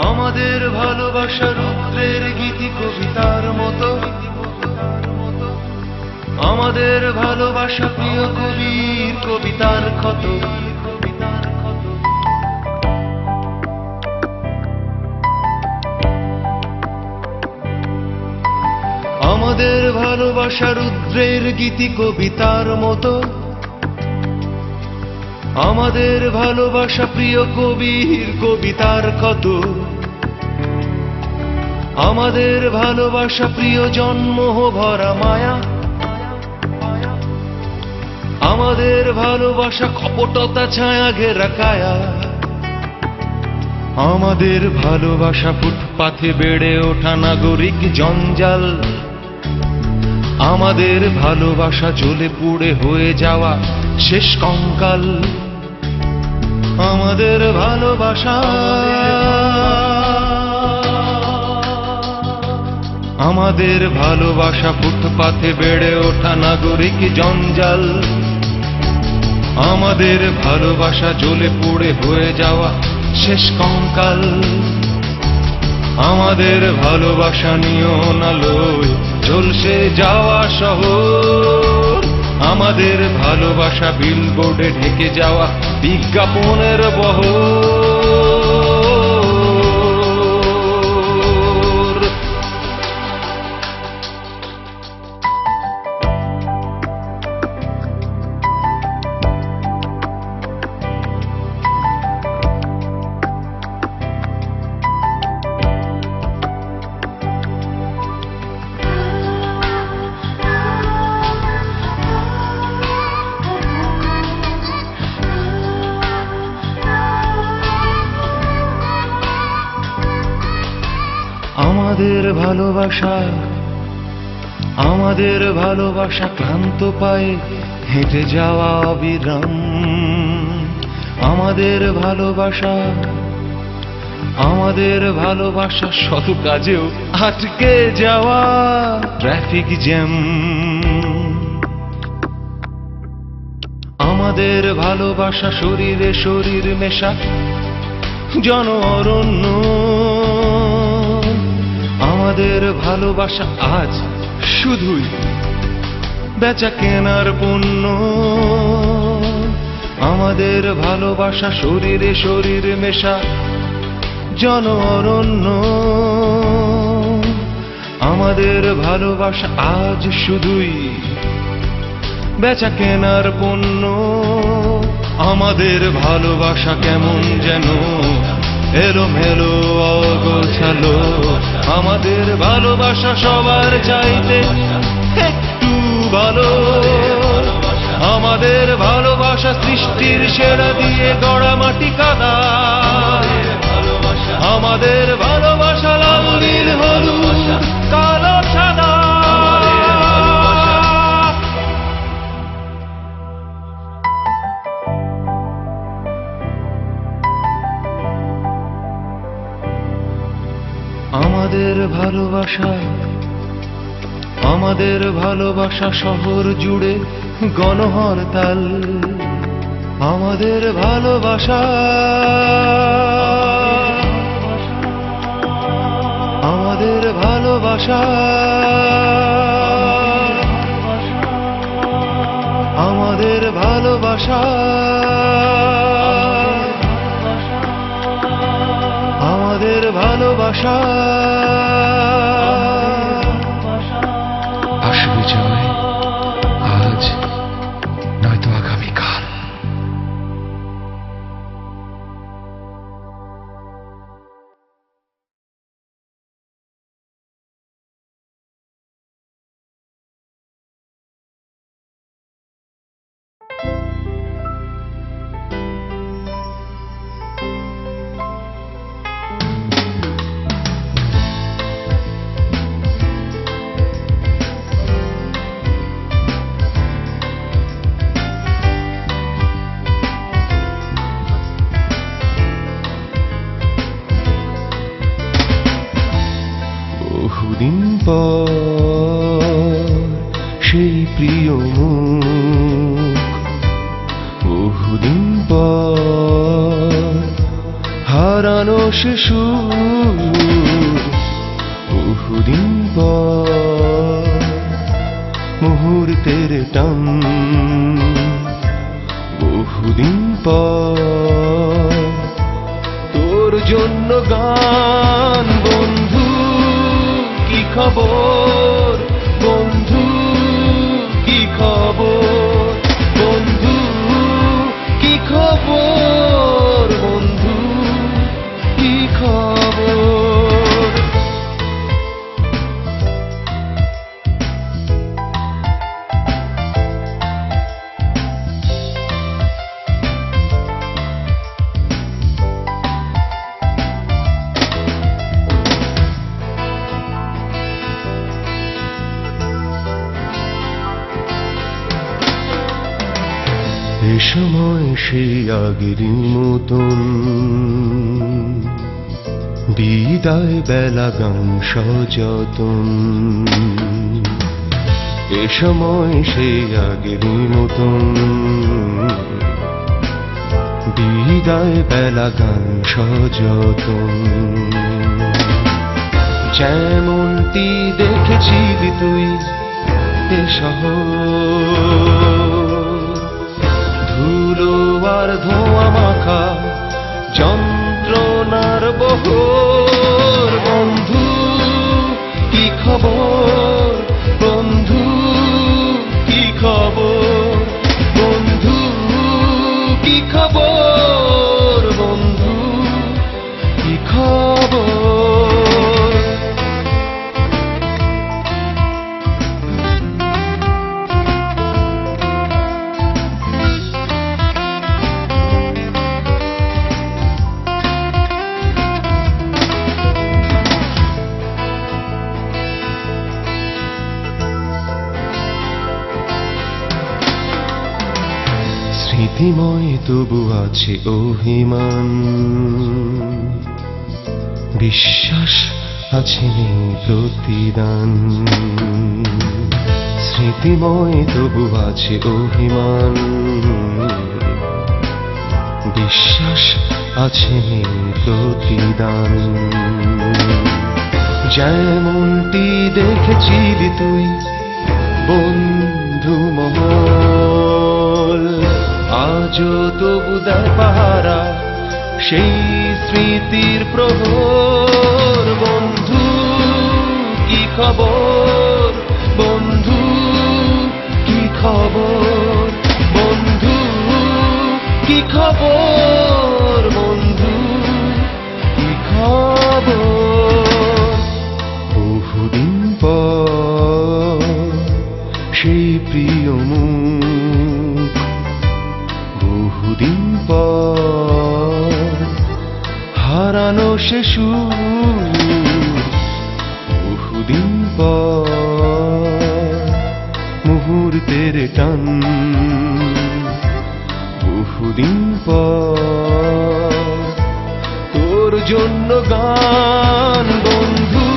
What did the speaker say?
আমাদের ভালোবাসা রুদ্রের গীতি কবিতার মতো, আমাদের ভালোবাসা প্রিয় কবির কবিতার ক্ষত। আমাদের ভালোবাসা রুদ্রের গীতি কবিতার মতো, আমাদের ভালোবাসা প্রিয় কবির কবিতার ক্ষত। আমাদের ভালোবাসা প্রিয় জন্ম ভরা মায়া, আমাদের ভালোবাসা কপটতা ছায়া ঘেরা কায়া। আমাদের ভালোবাসা ফুটপাথে বেড়ে ওঠা নাগরিক জঞ্জাল, আমাদের ভালোবাসা জ্বলে পুড়ে হয়ে যাওয়া শেষ কঙ্কাল। আমাদের ভালোবাসা, আমাদের ভালোবাসা ফুটপাথে বেড়ে ওঠা নাগরিক জঞ্জাল, আমাদের ভালোবাসা জ্বলে পুড়ে হয়ে যাওয়া শেষ কঙ্কাল। আমাদের ভালোবাসা নিয়ন আলোয় ঝলসে যাওয়া শহর, আমাদের ভালোবাসা বিলবোর্ডে ঢেকে যাওয়া বিজ্ঞাপনের বহর। আমাদের ভালোবাসা, আমাদের ভালোবাসা ক্লান্ত পায়ে হেঁটে যাওয়া অবিরাম। আমাদের ভালোবাসা, আমাদের ভালোবাসা শত কাজেও আটকে যাওয়া ট্রাফিক জ্যাম। আমাদের ভালোবাসা শরীরে শরীর মেশা জন অরণ্য। আমাদের ভালোবাসা আজ শুধুই বেচা কেনার পণ্য। আমাদের ভালোবাসা শরীরে শরীর মেশা জন অরণ্য। আমাদের ভালোবাসা আজ শুধুই বেচা কেনার পণ্য। আমাদের ভালোবাসা কেমন যেন এলোমেলো অগোছালো। আমাদের ভালোবাসা সবার চাইতে একটু ভালো। আমাদের ভালোবাসা সৃষ্টির সেরা দিয়ে গড়া মাটি কাদা। আমাদের ভালোবাসা লাল নীল হলুদ কালো সাদা। আমাদের ভালোবাসা, আমাদের ভালোবাসা শহর জুড়ে গণহরতাল। আমাদের ভালোবাসা, আমাদের ভালোবাসা, আমাদের ভালোবাসা, আমাদের ভালোবাসা। আসবে জয় আজ নয়তো আগামীকাল। সেই প্রিয় মুখ বহুদিন পর হারানো সে সুর বহুদিন পর মুহূর্তের টান বহুদিন পর তোর জন্য গান বন্ধু কি খবর বন্ধু কি খবর বন্ধু কি খবর বন্ধু কি খবর এ সময় সেই আগের মতন বিদায় বেলা গান সযতন এ সময় সেই আগের মতন বিদায় বেলা গান সযতন যেমনটি দেখেছিলি তুই এ শহর ধুলো আর ধোঁয়া মাখা যন্ত্রণার বহর বন্ধু কি খবর বন্ধু কি খবর বন্ধু কি খবর বন্ধু কি খবর স্মৃতিময় তবু আছে অভিমান বিশ্বাস আছে নেই প্রতিদান স্মৃতিময় তবু আছে অভিমান বিশ্বাস আছে নেই প্রতিদান যেমনটি দেখেছিলি তুই বন্ধু মহল আজও তবু দেয় পাহারা সেই স্মৃতির প্রহর বন্ধু কি খবর বন্ধু কি খবর বন্ধু কি খবর বন্ধু কি খবর বহুদিন পর সেই প্রিয় মুখ বহুদিন পর হারানো সে সুর বহুদিন পর মুহূর্তের টান বহুদিন পর তোর জন্য গান বন্ধু